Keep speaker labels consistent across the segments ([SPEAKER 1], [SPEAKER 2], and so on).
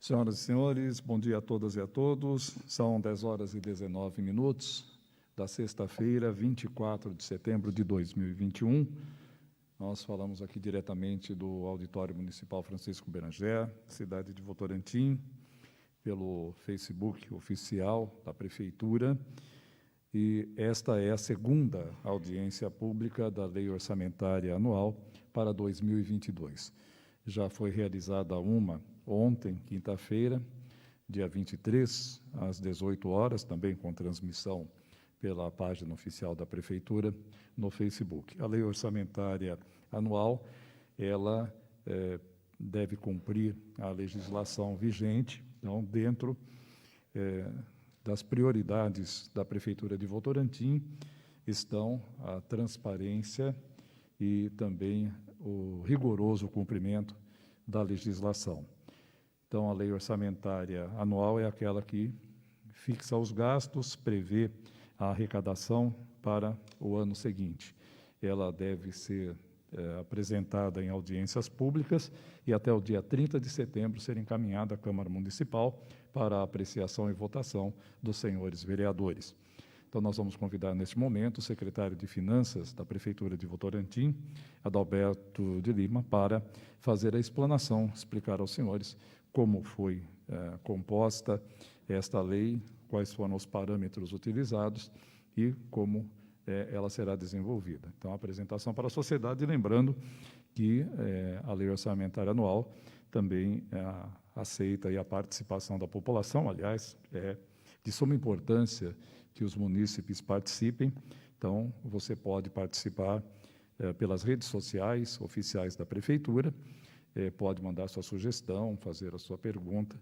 [SPEAKER 1] Senhoras e senhores, bom dia a todas e a todos. São 10 horas e 19 minutos da sexta-feira, 24 de setembro de 2021. Nós falamos aqui diretamente do Auditório Municipal Francisco Beranger, cidade de Votorantim, pelo Facebook oficial da Prefeitura. E esta é a segunda audiência pública da Lei Orçamentária Anual para 2022. Já foi realizada uma ontem, quinta-feira, dia 23, às 18 horas, também com transmissão pela página oficial da Prefeitura no Facebook. A Lei Orçamentária Anual, ela deve cumprir a legislação vigente, então, dentro das prioridades da Prefeitura de Votorantim estão a transparência e também o rigoroso cumprimento da legislação. Então, a Lei Orçamentária Anual é aquela que fixa os gastos, prevê a arrecadação para o ano seguinte. Ela deve ser apresentada em audiências públicas e até o dia 30 de setembro ser encaminhada à Câmara Municipal para a apreciação e votação dos senhores vereadores. Então, nós vamos convidar neste momento o secretário de Finanças da Prefeitura de Votorantim, Adalberto de Lima, para fazer a explanação, explicar aos senhores como foi composta esta lei, quais foram os parâmetros utilizados e como ela será desenvolvida. Então, a apresentação para a sociedade, lembrando que a Lei Orçamentária Anual também aceita a participação da população, aliás, é de suma importância que os munícipes participem, então você pode participar pelas redes sociais oficiais da Prefeitura, pode mandar sua sugestão, fazer a sua pergunta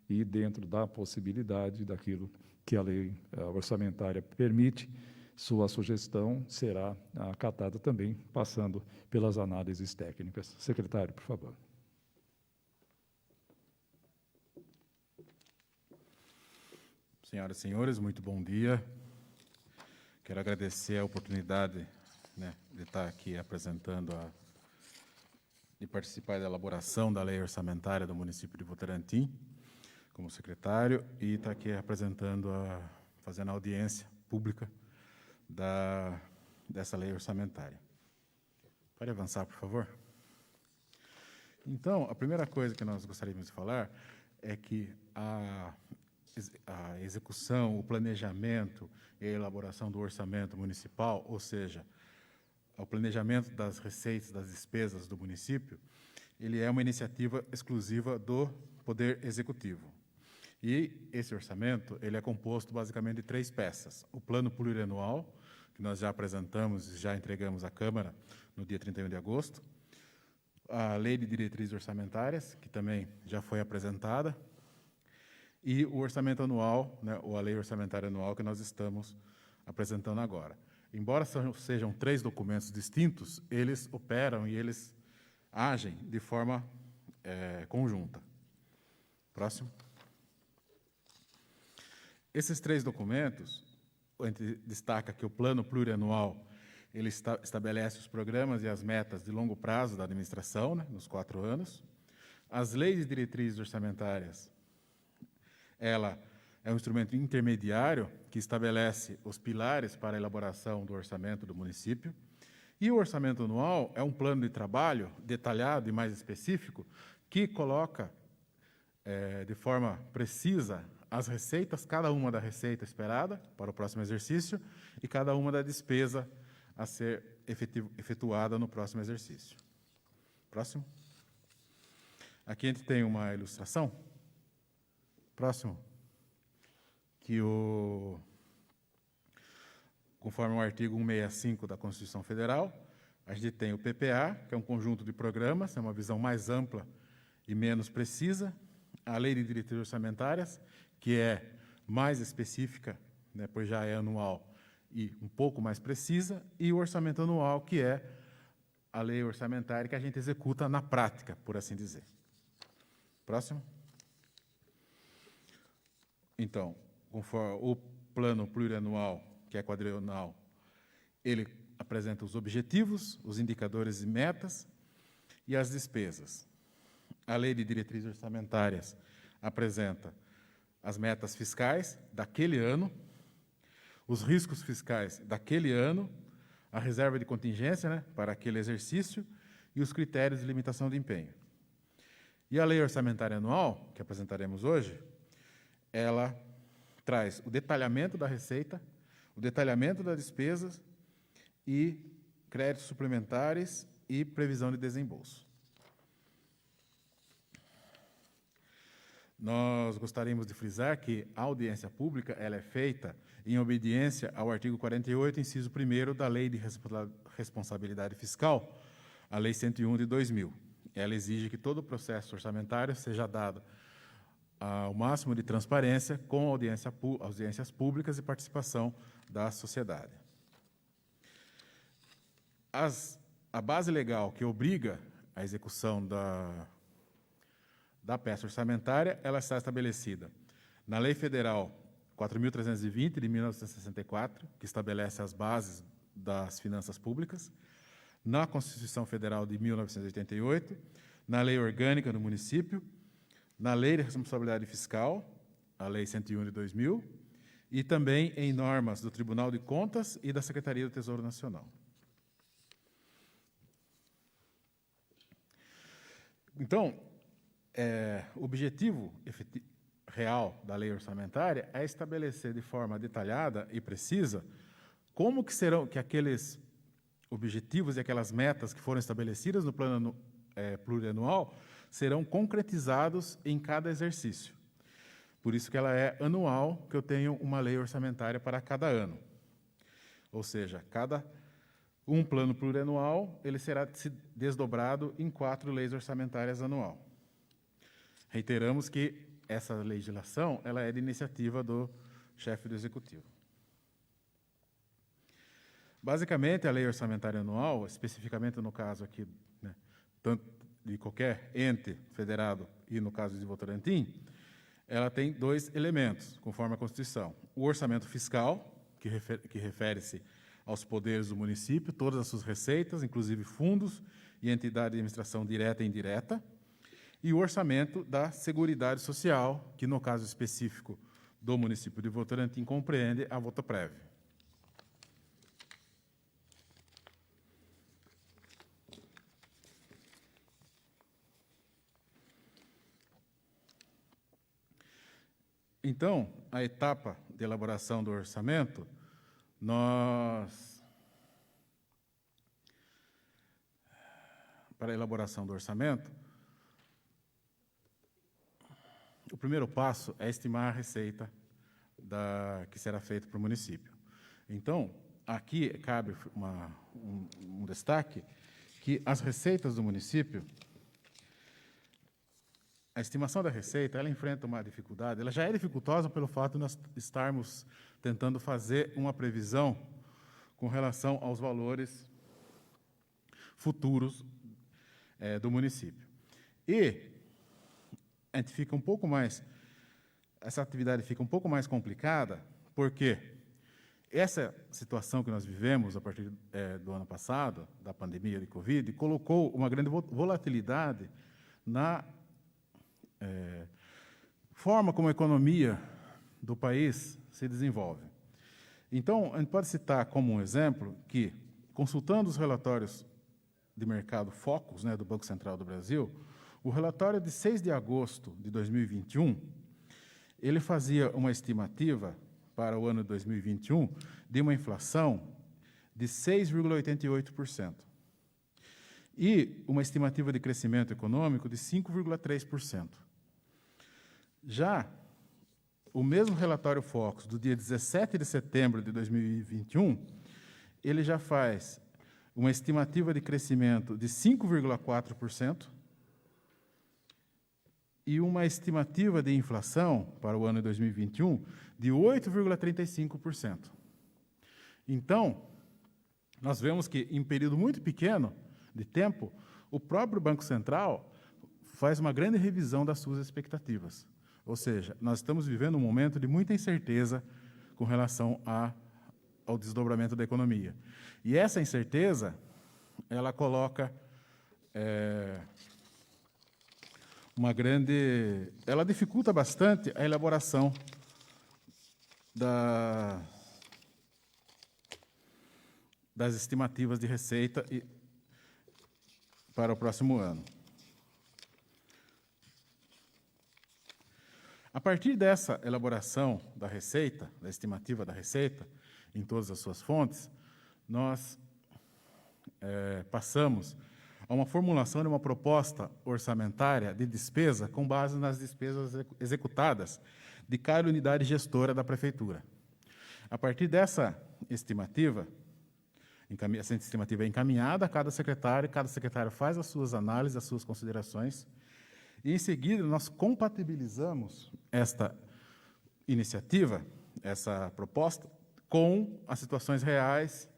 [SPEAKER 1] e, dentro da possibilidade daquilo que a lei orçamentária permite, sua sugestão será acatada também, passando pelas análises técnicas. Secretário, por favor.
[SPEAKER 2] Senhoras e senhores, muito bom dia. Quero agradecer a oportunidade de estar aqui apresentando de participar da elaboração da lei orçamentária do município de Votorantim, como secretário, e estar aqui apresentando, fazendo a audiência pública dessa lei orçamentária. Pode avançar, por favor? Então, a primeira coisa que nós gostaríamos de falar é que a execução, o planejamento e a elaboração do orçamento municipal, ou seja, o planejamento das receitas, das despesas do município, ele é uma iniciativa exclusiva do Poder Executivo. E esse orçamento, ele é composto basicamente de 3 peças. O plano plurianual, que nós já apresentamos e já entregamos à Câmara no dia 31 de agosto, a Lei de Diretrizes Orçamentárias, que também já foi apresentada, e o orçamento anual, ou a Lei Orçamentária Anual, que nós estamos apresentando agora. Embora sejam 3 documentos distintos, eles operam e eles agem de forma conjunta. Próximo. Esses 3 documentos, a gente destaca que o plano plurianual, ele estabelece os programas e as metas de longo prazo da administração, nos 4 anos. As leis de diretrizes orçamentárias, ela é um instrumento intermediário que estabelece os pilares para a elaboração do orçamento do município. E o orçamento anual é um plano de trabalho detalhado e mais específico que coloca de forma precisa as receitas, cada uma da receita esperada para o próximo exercício e cada uma da despesa a ser efetuada no próximo exercício. Próximo. Aqui a gente tem uma ilustração. Próximo. Que conforme o artigo 165 da Constituição Federal, a gente tem o PPA, que é um conjunto de programas, é uma visão mais ampla e menos precisa, a Lei de Diretrizes Orçamentárias, que é mais específica, pois já é anual e um pouco mais precisa, e o orçamento anual, que é a lei orçamentária que a gente executa na prática, por assim dizer. Próximo. Então, conforme o plano plurianual, que é quadrienal, ele apresenta os objetivos, os indicadores e metas e as despesas. A Lei de Diretrizes Orçamentárias apresenta as metas fiscais daquele ano, os riscos fiscais daquele ano, a reserva de contingência, né, para aquele exercício e os critérios de limitação de empenho. E a lei orçamentária anual, que apresentaremos hoje, ela traz o detalhamento da receita, o detalhamento das despesas e créditos suplementares e previsão de desembolso. Nós gostaríamos de frisar que a audiência pública ela é feita em obediência ao artigo 48, inciso 1º da Lei de Responsabilidade Fiscal, a Lei 101 de 2000. Ela exige que todo o processo orçamentário seja dado ao máximo de transparência, com audiências públicas e participação da sociedade. A base legal que obriga a execução da peça orçamentária, ela está estabelecida na Lei Federal 4.320, de 1964, que estabelece as bases das finanças públicas, na Constituição Federal de 1988, na Lei Orgânica do Município, na Lei de Responsabilidade Fiscal, a Lei 101 de 2000, e também em normas do Tribunal de Contas e da Secretaria do Tesouro Nacional. Então, o objetivo real da lei orçamentária é estabelecer de forma detalhada e precisa como que aqueles objetivos e aquelas metas que foram estabelecidas no plano plurianual serão concretizados em cada exercício. Por isso que ela é anual, que eu tenho uma lei orçamentária para cada ano. Ou seja, um plano plurianual ele será desdobrado em 4 leis orçamentárias anual. Reiteramos que essa legislação ela é de iniciativa do chefe do Executivo. Basicamente, a lei orçamentária anual, especificamente no caso aqui, né, tanto de qualquer ente federado e no caso de Votorantim, ela tem 2 elementos, conforme a Constituição. O orçamento fiscal, que refere-se aos poderes do município, todas as suas receitas, inclusive fundos e entidade de administração direta e indireta, e o orçamento da Seguridade Social, que no caso específico do município de Votorantim compreende a Votoprev. Então, a etapa de elaboração do orçamento, para a elaboração do orçamento, o primeiro passo é estimar a receita que será feita para o município. Então, aqui cabe um destaque que as receitas do município, a estimação da receita, ela enfrenta uma dificuldade, ela já é dificultosa pelo fato de nós estarmos tentando fazer uma previsão com relação aos valores futuros do município. E a gente fica essa atividade fica um pouco mais complicada, porque essa situação que nós vivemos a partir do ano passado, da pandemia de Covid, colocou uma grande volatilidade na forma como a economia do país se desenvolve. Então, a gente pode citar como um exemplo que, consultando os relatórios de mercado Focus, né, do Banco Central do Brasil, o relatório de 6 de agosto de 2021, ele fazia uma estimativa para o ano de 2021 de uma inflação de 6,88% e uma estimativa de crescimento econômico de 5,3%. Já o mesmo relatório Focus, do dia 17 de setembro de 2021, ele já faz uma estimativa de crescimento de 5,4% e uma estimativa de inflação para o ano de 2021 de 8,35%. Então, nós vemos que, em um período muito pequeno de tempo, o próprio Banco Central faz uma grande revisão das suas expectativas. Ou seja, nós estamos vivendo um momento de muita incerteza com relação ao desdobramento da economia. E essa incerteza, ela coloca ela dificulta bastante a elaboração das estimativas de receita para o próximo ano. A partir dessa elaboração da receita, da estimativa da receita, em todas as suas fontes, nós passamos a uma formulação de uma proposta orçamentária de despesa com base nas despesas executadas de cada unidade gestora da Prefeitura. A partir dessa estimativa, essa estimativa é encaminhada a cada secretário faz as suas análises, as suas considerações, e, em seguida, nós compatibilizamos esta iniciativa, essa proposta, com as situações reais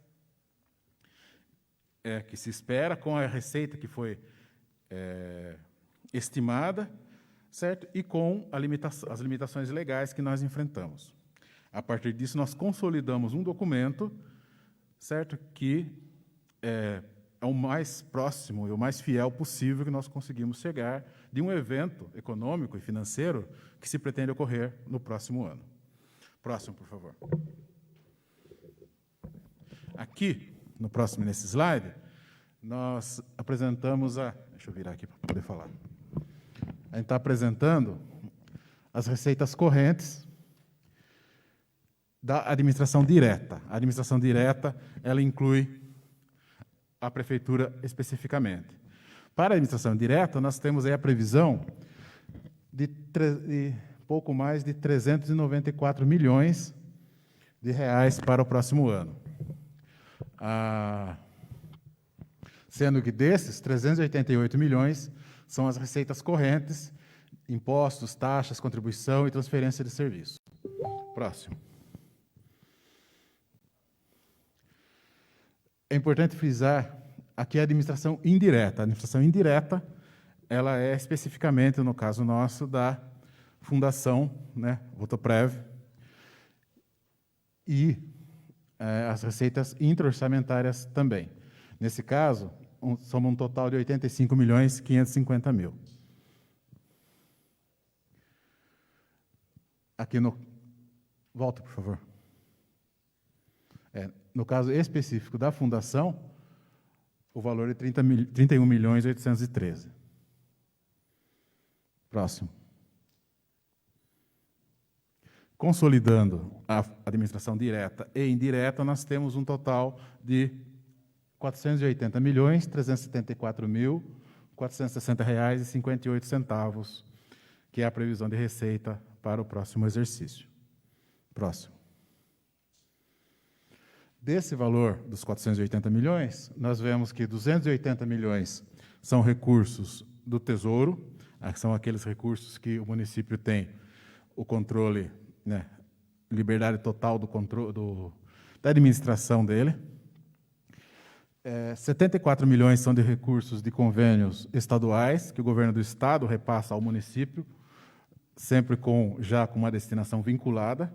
[SPEAKER 2] que se espera, com a receita que foi estimada, certo? E com as limitações legais que nós enfrentamos. A partir disso, nós consolidamos um documento, certo? Que é o mais próximo e o mais fiel possível que nós conseguimos chegar de um evento econômico e financeiro que se pretende ocorrer no próximo ano. Próximo, por favor. Aqui, nesse slide, nós apresentamos deixa eu virar aqui para poder falar. A gente está apresentando as receitas correntes da administração direta. A administração direta, ela inclui a Prefeitura especificamente. Para a administração direta, nós temos aí a previsão de pouco mais de 394 milhões de reais para o próximo ano. Sendo que desses, 388 milhões são as receitas correntes, impostos, taxas, contribuição e transferência de serviço. Próximo. É importante frisar aqui a administração indireta. A administração indireta, ela é especificamente, no caso nosso, da Fundação, Votoprev, e as receitas intra-orçamentárias também. Nesse caso, somos um total de 85.550.000. Aqui volta, por favor. No caso específico da Fundação, o valor é 31.813.000. Próximo. Consolidando a administração direta e indireta, nós temos um total de R$ 480.460.460,58, que é a previsão de receita para o próximo exercício. Próximo. Desse valor dos 480 milhões, nós vemos que 280 milhões são recursos do Tesouro, são aqueles recursos que o município tem o controle, liberdade total do controle, da administração dele. 74 milhões são de recursos de convênios estaduais, que o governo do Estado repassa ao município, sempre já com uma destinação vinculada.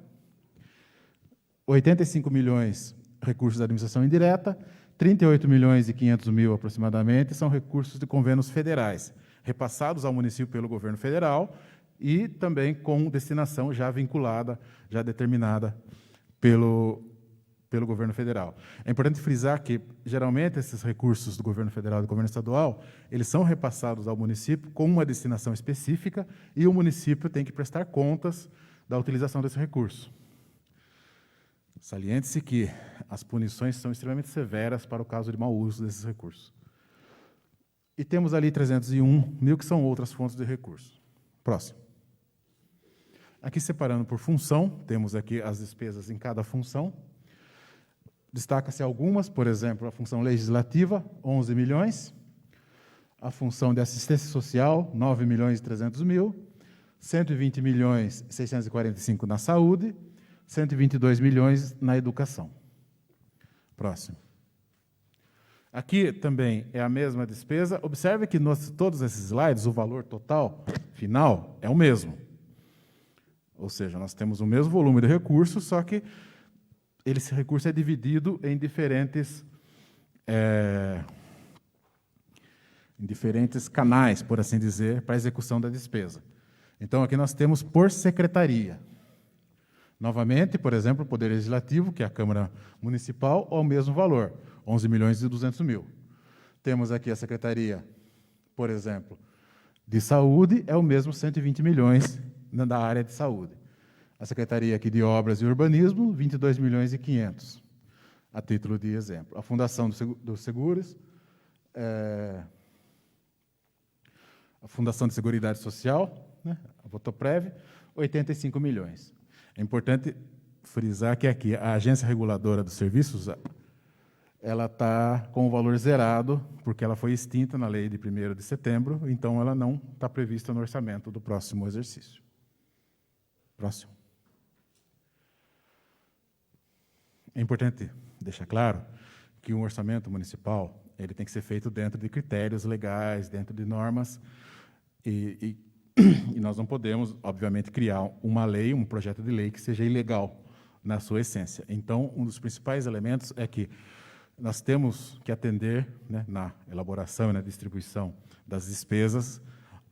[SPEAKER 2] 85 milhões recursos da administração indireta, 38.500.000 aproximadamente são recursos de convênios federais, repassados ao município pelo governo federal e também com destinação já vinculada, já determinada pelo governo federal. É importante frisar que, geralmente, esses recursos do governo federal e do governo estadual, eles são repassados ao município com uma destinação específica e o município tem que prestar contas da utilização desse recurso. Saliente-se que as punições são extremamente severas para o caso de mau uso desses recursos. E temos ali 301.000, que são outras fontes de recursos. Próximo. Aqui, separando por função, temos aqui as despesas em cada função. Destaca-se algumas, por exemplo, a função legislativa, 11 milhões, a função de assistência social, 9.300.000, 120.645 na saúde, 122 milhões na educação. Próximo. Aqui também é a mesma despesa. Observe que todos esses slides, o valor total final é o mesmo. Ou seja, nós temos o mesmo volume de recursos, só que esse recurso é dividido em diferentes em diferentes canais, por assim dizer, para a execução da despesa. Então, aqui nós temos por secretaria. Novamente, por exemplo, o Poder Legislativo, que é a Câmara Municipal, ao mesmo valor, 11.200.000. Temos aqui a Secretaria, por exemplo, de Saúde, é o mesmo 120 milhões da área de saúde. A Secretaria aqui de Obras e Urbanismo, 22.500.000, a título de exemplo. A Fundação dos Seguros, a Fundação de Seguridade Social, né, a Votoprev, 85 milhões. É importante frisar que aqui a Agência Reguladora dos Serviços, ela está com o valor zerado, porque ela foi extinta na lei de 1º de setembro, então ela não está prevista no orçamento do próximo exercício. Próximo. É importante deixar claro que um orçamento municipal ele tem que ser feito dentro de critérios legais, dentro de normas, e nós não podemos, obviamente, criar uma lei, um projeto de lei que seja ilegal na sua essência. Então, um dos principais elementos é que nós temos que atender, né, na elaboração e na distribuição das despesas,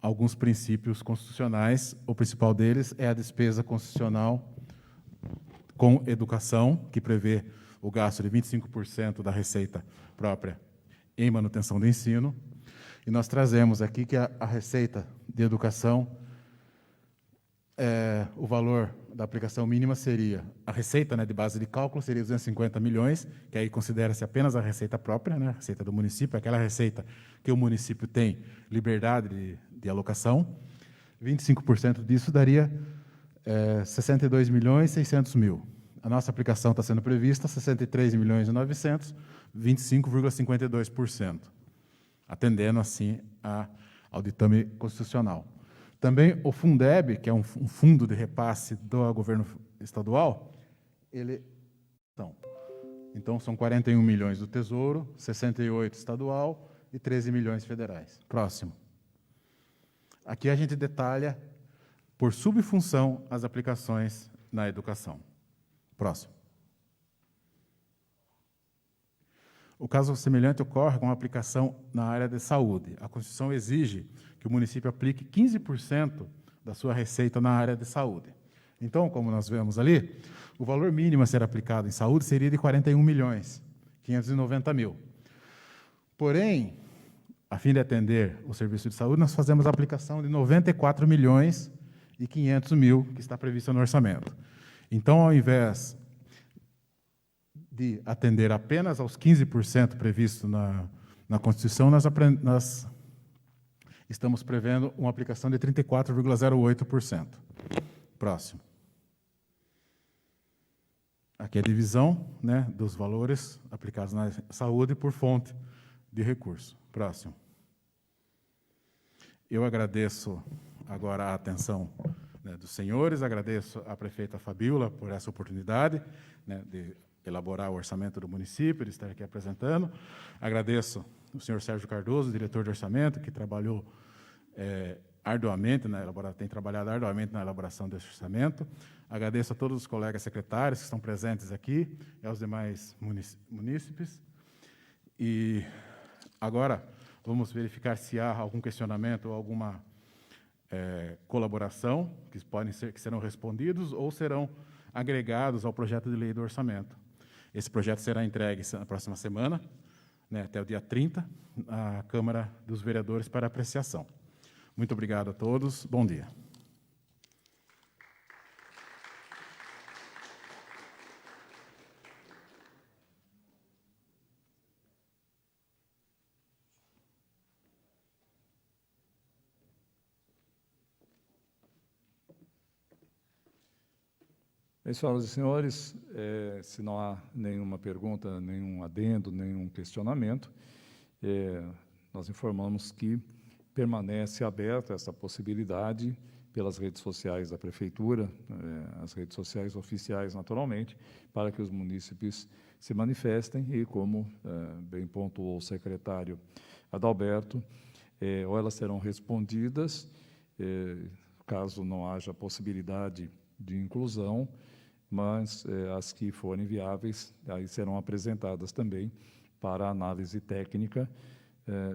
[SPEAKER 2] alguns princípios constitucionais. O principal deles é a despesa constitucional com educação, que prevê o gasto de 25% da receita própria em manutenção do ensino. E nós trazemos aqui que a receita de educação, o valor da aplicação mínima seria, a receita, né, de base de cálculo seria 250 milhões, que aí considera-se apenas a receita própria, né, a receita do município, aquela receita que o município tem liberdade de alocação. 25% disso daria 62.600.000. A nossa aplicação está sendo prevista 63.900.000, 25,52%, atendendo, assim, ao ditame constitucional. Também o Fundeb, que é um fundo de repasse do governo estadual, então são 41 milhões do Tesouro, 68 estadual e 13 milhões federais. Próximo. Aqui a gente detalha por subfunção as aplicações na educação. Próximo. O caso semelhante ocorre com a aplicação na área de saúde. A Constituição exige que o município aplique 15% da sua receita na área de saúde. Então, como nós vemos ali, o valor mínimo a ser aplicado em saúde seria de 41.590.000. Porém, a fim de atender o serviço de saúde, nós fazemos a aplicação de 94.500.000, que está prevista no orçamento. Então, ao invés de atender apenas aos 15% previsto na Constituição, nós estamos prevendo uma aplicação de 34,08%. Próximo. Aqui é a divisão, né, dos valores aplicados na saúde por fonte de recurso. Próximo. Eu agradeço agora a atenção, né, dos senhores, agradeço à prefeita Fabíola por essa oportunidade, né, de elaborar o orçamento do município, de estar aqui apresentando. Agradeço o senhor Sérgio Cardoso, diretor de orçamento, que trabalhou arduamente, tem trabalhado arduamente na elaboração desse orçamento. Agradeço a todos os colegas secretários que estão presentes aqui e aos demais munícipes. E agora vamos verificar se há algum questionamento ou alguma colaboração que serão respondidos ou serão agregados ao projeto de lei do orçamento. Esse projeto será entregue na próxima semana, né, até o dia 30, à Câmara dos Vereadores para apreciação. Muito obrigado a todos. Bom dia.
[SPEAKER 1] Bem, senhoras e senhores, se não há nenhuma pergunta, nenhum adendo, nenhum questionamento, nós informamos que permanece aberta essa possibilidade pelas redes sociais da Prefeitura, as redes sociais oficiais, naturalmente, para que os munícipes se manifestem e, como bem pontuou o secretário Adalberto, ou elas serão respondidas, caso não haja possibilidade de inclusão, mas as que forem viáveis, aí serão apresentadas também para análise técnica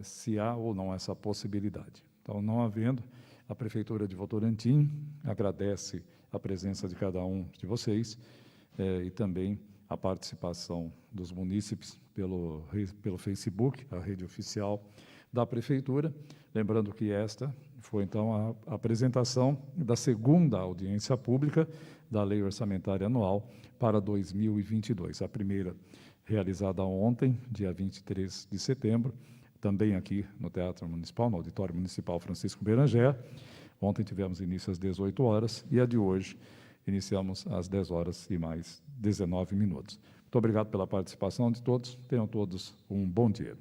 [SPEAKER 1] se há ou não essa possibilidade. Então, não havendo, a Prefeitura de Votorantim agradece a presença de cada um de vocês e também a participação dos munícipes pelo Facebook, a rede oficial da Prefeitura. Lembrando que esta foi, então, a apresentação da segunda audiência pública da Lei Orçamentária Anual para 2022. A primeira realizada ontem, dia 23 de setembro, também aqui no Teatro Municipal, no Auditório Municipal Francisco Beranger. Ontem tivemos início às 18 horas e a de hoje iniciamos às 10 horas e mais 19 minutos. Muito obrigado pela participação de todos. Tenham todos um bom dia.